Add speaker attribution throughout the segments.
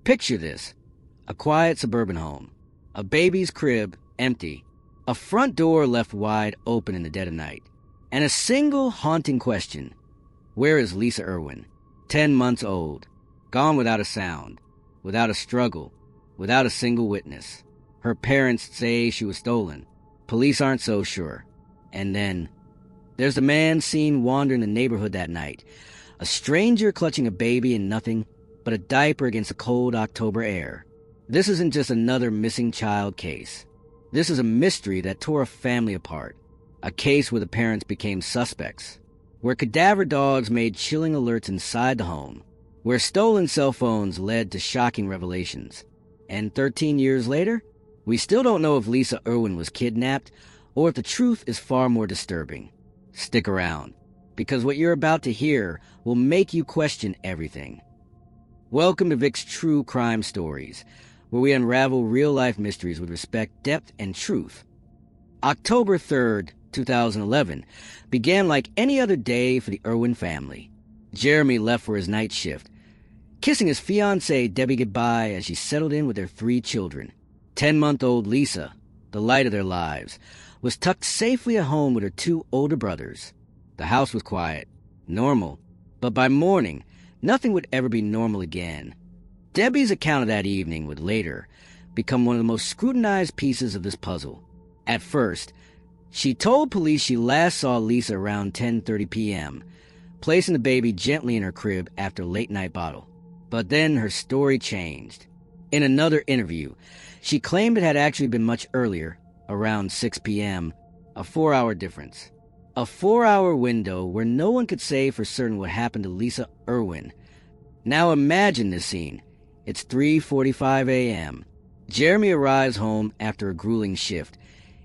Speaker 1: Picture this: a quiet suburban home, a baby's crib empty, a front door left wide open in the dead of night, and a single haunting question: where is Lisa Irwin? 10 months old, gone without a sound, without a struggle, without a single witness. Her parents say she was stolen. Police aren't so sure. And then, there's the man seen wandering the neighborhood that night, a stranger clutching a baby in nothing but a diaper against the cold October air. This isn't just another missing child case. This is a mystery that tore a family apart, a case where the parents became suspects, where cadaver dogs made chilling alerts inside the home, where stolen cell phones led to shocking revelations. And 13 years later, we still don't know if Lisa Irwin was kidnapped or if the truth is far more disturbing. Stick around, because what you're about to hear will make you question everything. Welcome to Vic's True Crime Stories, where we unravel real-life mysteries with respect, depth, and truth. October 3rd, 2011, began like any other day for the Irwin family. Jeremy left for his night shift, kissing his fiancée Debbie goodbye as she settled in with their 3 children. 10-month-old Lisa, the light of their lives, was tucked safely at home with her 2 older brothers. The house was quiet, normal, but by morning, nothing would ever be normal again. Debbie's account of that evening would later become one of the most scrutinized pieces of this puzzle. At first, she told police she last saw Lisa around 10:30 p.m., placing the baby gently in her crib after a late-night bottle. But then her story changed. In another interview, she claimed it had actually been much earlier, around 6 p.m., a 4-hour difference. A 4-hour window where no one could say for certain what happened to Lisa Irwin. Now imagine this scene. It's 3:45 a.m. Jeremy arrives home after a grueling shift,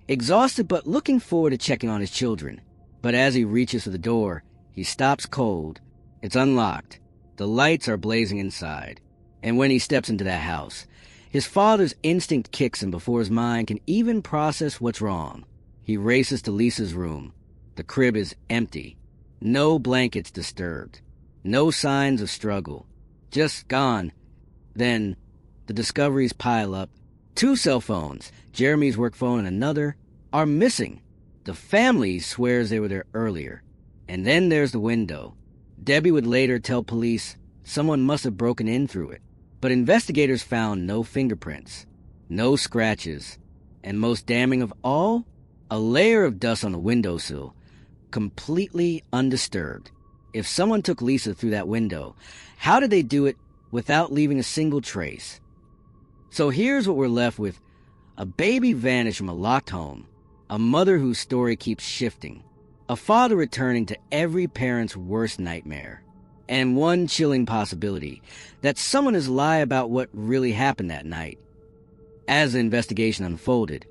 Speaker 1: exhausted but looking forward to checking on his children. But as he reaches for the door, he stops cold. It's unlocked. The lights are blazing inside. And when he steps into that house, his father's instinct kicks him before his mind can even process what's wrong. He races to Lisa's room. The crib is empty. No blankets disturbed. No signs of struggle. Just gone. Then, the discoveries pile up. 2 cell phones, Jeremy's work phone and another, are missing. The family swears they were there earlier. And then there's the window. Debbie would later tell police someone must have broken in through it. But investigators found no fingerprints, no scratches, and most damning of all, a layer of dust on the windowsill, completely undisturbed. If someone took Lisa through that window, how did they do it without leaving a single trace? So here's what we're left with: a baby vanished from a locked home, a mother whose story keeps shifting, a father returning to every parent's worst nightmare, and one chilling possibility that someone has lied about what really happened that night. As the investigation unfolded,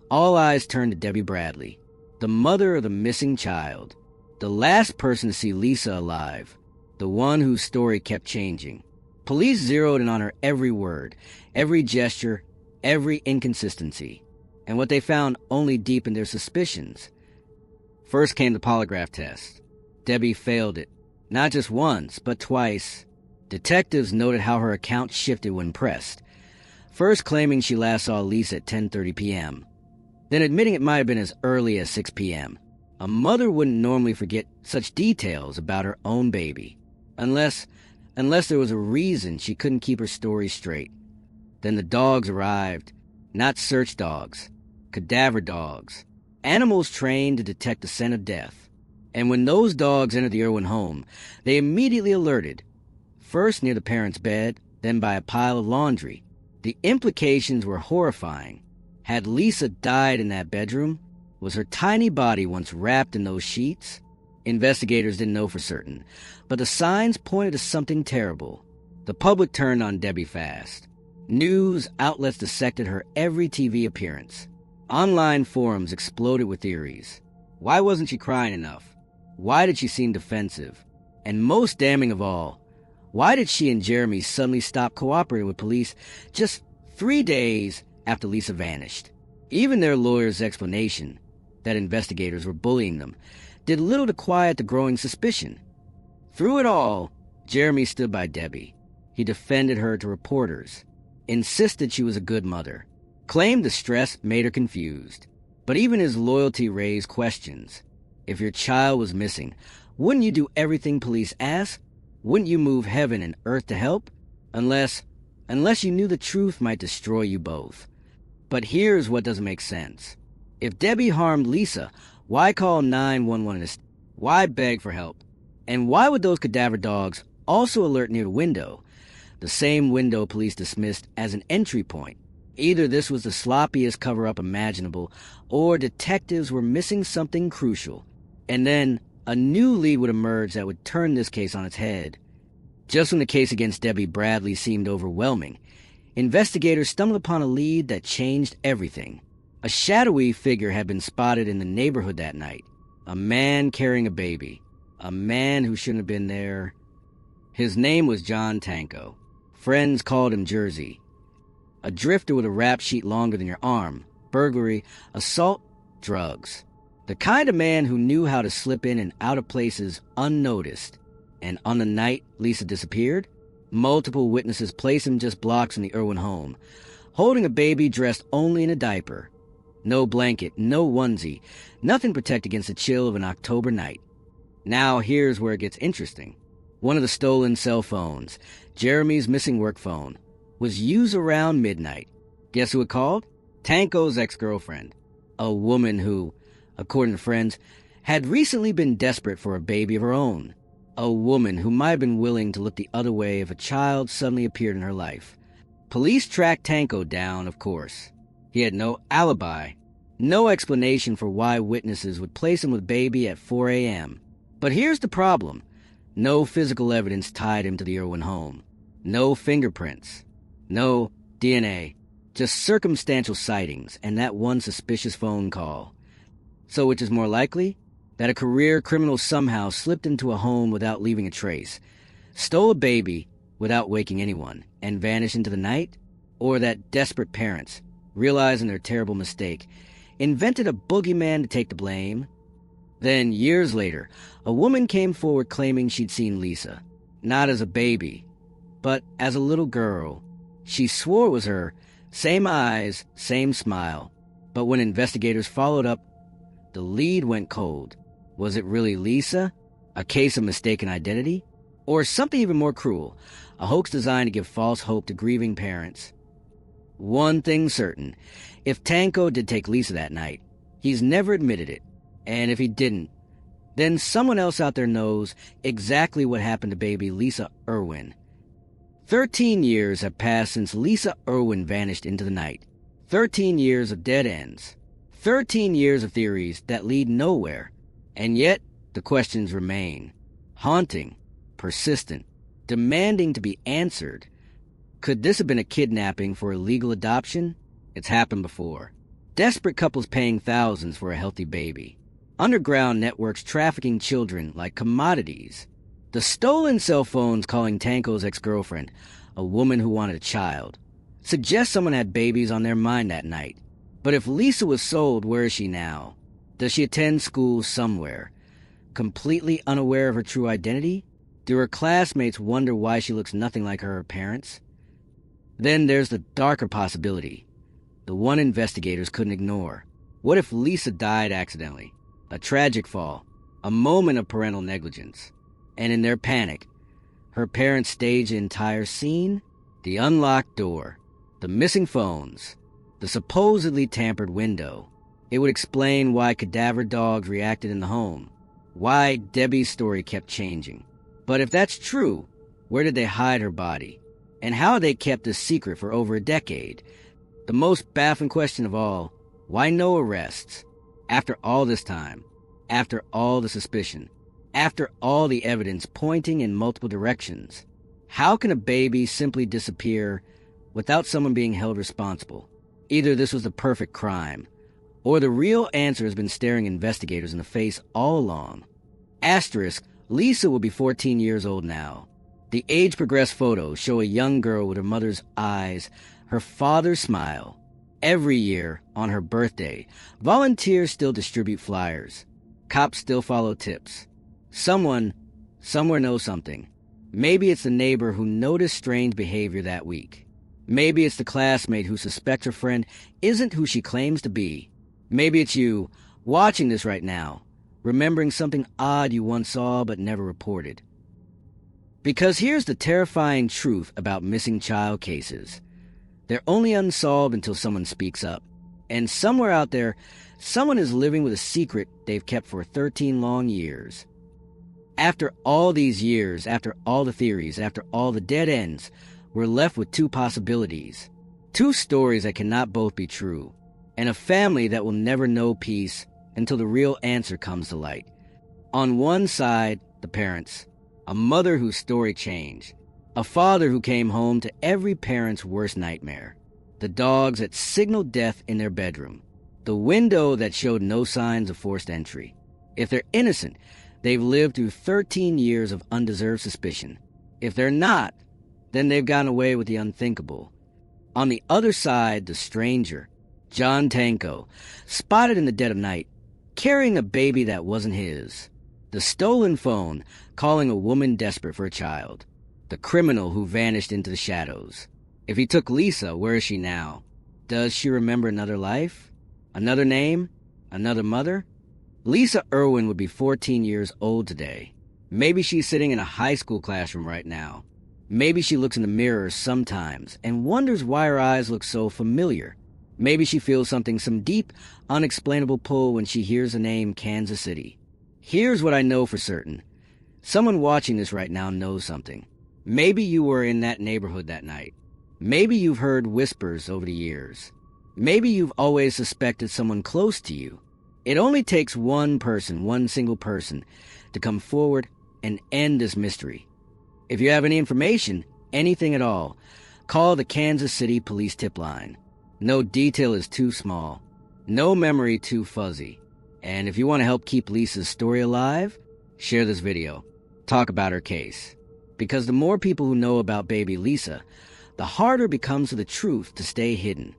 Speaker 1: all eyes turned to Debbie Bradley, the mother of the missing child, the last person to see Lisa alive, the one whose story kept changing. Police zeroed in on her every word, every gesture, every inconsistency, and what they found only deepened their suspicions. First came the polygraph test. Debbie failed it. Not just once, but twice. Detectives noted how her account shifted when pressed. First claiming she last saw Lisa at 10:30 p.m., then admitting it might have been as early as 6 p.m. A mother wouldn't normally forget such details about her own baby, unless there was a reason she couldn't keep her story straight. Then the dogs arrived. Not search dogs, cadaver dogs, animals trained to detect the scent of death. And when those dogs entered the Irwin home, they immediately alerted. First near the parents' bed, then by a pile of laundry. The implications were horrifying. Had Lisa died in that bedroom? Was her tiny body once wrapped in those sheets? Investigators didn't know for certain, but the signs pointed to something terrible. The public turned on Debbie fast. News outlets dissected her every TV appearance. Online forums exploded with theories. Why wasn't she crying enough? Why did she seem defensive? And most damning of all, why did she and Jeremy suddenly stop cooperating with police just 3 days after Lisa vanished? Even their lawyer's explanation, that investigators were bullying them, did little to quiet the growing suspicion. Through it all, Jeremy stood by Debbie. He defended her to reporters, insisted she was a good mother, claimed the stress made her confused. But even his loyalty raised questions. If your child was missing, wouldn't you do everything police asked? Wouldn't you move heaven and earth to help? Unless you knew the truth might destroy you both. But here's what doesn't make sense. If Debbie harmed Lisa, why call 911? Why beg for help? And why would those cadaver dogs also alert near the window? The same window police dismissed as an entry point. Either this was the sloppiest cover-up imaginable, or detectives were missing something crucial. And then a new lead would emerge that would turn this case on its head. Just when the case against Debbie Bradley seemed overwhelming, investigators stumbled upon a lead that changed everything. A shadowy figure had been spotted in the neighborhood that night. A man carrying a baby. A man who shouldn't have been there. His name was John Tanko. Friends called him Jersey. A drifter with a rap sheet longer than your arm. Burglary, assault, drugs. The kind of man who knew how to slip in and out of places unnoticed. And on the night Lisa disappeared, multiple witnesses placed him just blocks from the Irwin home, holding a baby dressed only in a diaper. No blanket, no onesie, nothing to protect against the chill of an October night. Now here's where it gets interesting. One of the stolen cell phones, Jeremy's missing work phone, was used around midnight. Guess who it called? Tanko's ex-girlfriend. A woman who, according to friends, had recently been desperate for a baby of her own. A woman who might have been willing to look the other way if a child suddenly appeared in her life. Police tracked Tanko down, of course. He had no alibi, no explanation for why witnesses would place him with baby at 4 a.m. But here's the problem. No physical evidence tied him to the Irwin home. No fingerprints. No DNA. Just circumstantial sightings and that one suspicious phone call. So which is more likely? That a career criminal somehow slipped into a home without leaving a trace, stole a baby without waking anyone, and vanished into the night? Or that desperate parents, realizing their terrible mistake, invented a boogeyman to take the blame? Then, years later, a woman came forward claiming she'd seen Lisa, not as a baby, but as a little girl. She swore it was her, same eyes, same smile. But when investigators followed up, the lead went cold. Was it really Lisa? A case of mistaken identity? Or something even more cruel, a hoax designed to give false hope to grieving parents? One thing's certain, if Tanko did take Lisa that night, he's never admitted it. And if he didn't, then someone else out there knows exactly what happened to baby Lisa Irwin. 13 years have passed since Lisa Irwin vanished into the night. 13 years of dead ends. 13 years of theories that lead nowhere. And yet, the questions remain. Haunting, persistent, demanding to be answered. Could this have been a kidnapping for illegal adoption? It's happened before. Desperate couples paying thousands for a healthy baby. Underground networks trafficking children like commodities. The stolen cell phones calling Tanko's ex-girlfriend, a woman who wanted a child. Suggests someone had babies on their mind that night. But if Lisa was sold, where is she now? Does she attend school somewhere? Completely unaware of her true identity? Do her classmates wonder why she looks nothing like her parents? Then there's the darker possibility, the one investigators couldn't ignore. What if Lisa died accidentally? A tragic fall, a moment of parental negligence. And in their panic, her parents staged the entire scene? The unlocked door, the missing phones, the supposedly tampered window. It would explain why cadaver dogs reacted in the home, why Debbie's story kept changing. But if that's true, where did they hide her body? And how had they kept this secret for over a decade? The most baffling question of all, why no arrests? After all this time, after all the suspicion, after all the evidence pointing in multiple directions, how can a baby simply disappear without someone being held responsible? Either this was the perfect crime, or the real answer has been staring investigators in the face all along. Asterisk, Lisa will be 14 years old now. The age-progressed photos show a young girl with her mother's eyes, her father's smile. Every year, on her birthday, volunteers still distribute flyers. Cops still follow tips. Someone, somewhere knows something. Maybe it's the neighbor who noticed strange behavior that week. Maybe it's the classmate who suspects her friend isn't who she claims to be. Maybe it's you, watching this right now, remembering something odd you once saw but never reported. Because here's the terrifying truth about missing child cases. They're only unsolved until someone speaks up. And somewhere out there, someone is living with a secret they've kept for 13 long years. After all these years, after all the theories, after all the dead ends, we're left with two possibilities. Two stories that cannot both be true. And a family that will never know peace until the real answer comes to light. On one side, the parents. A mother whose story changed. A father who came home to every parent's worst nightmare. The dogs that signaled death in their bedroom. The window that showed no signs of forced entry. If they're innocent, they've lived through 13 years of undeserved suspicion. If they're not, then they've gotten away with the unthinkable. On the other side, the stranger, John Tanko, spotted in the dead of night, carrying a baby that wasn't his. The stolen phone, calling a woman desperate for a child. The criminal who vanished into the shadows. If he took Lisa, where is she now? Does she remember another life? Another name? Another mother? Lisa Irwin would be 14 years old today. Maybe she's sitting in a high school classroom right now. Maybe she looks in the mirror sometimes and wonders why her eyes look so familiar. Maybe she feels some deep, unexplainable pull when she hears the name Kansas City. Here's what I know for certain. Someone watching this right now knows something. Maybe you were in that neighborhood that night. Maybe you've heard whispers over the years. Maybe you've always suspected someone close to you. It only takes one person, one single person, to come forward and end this mystery. If you have any information, anything at all, call the Kansas City Police Tip Line. No detail is too small. No memory too fuzzy. And if you want to help keep Lisa's story alive, share this video. Talk about her case. Because the more people who know about baby Lisa, the harder it becomes for the truth to stay hidden.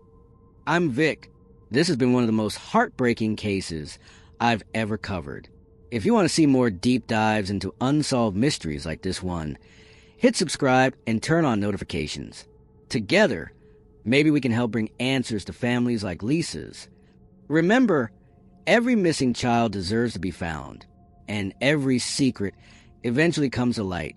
Speaker 1: I'm Vic. This has been one of the most heartbreaking cases I've ever covered. If you want to see more deep dives into unsolved mysteries like this one, hit subscribe and turn on notifications. Together, maybe we can help bring answers to families like Lisa's. Remember, every missing child deserves to be found, and every secret eventually comes to light.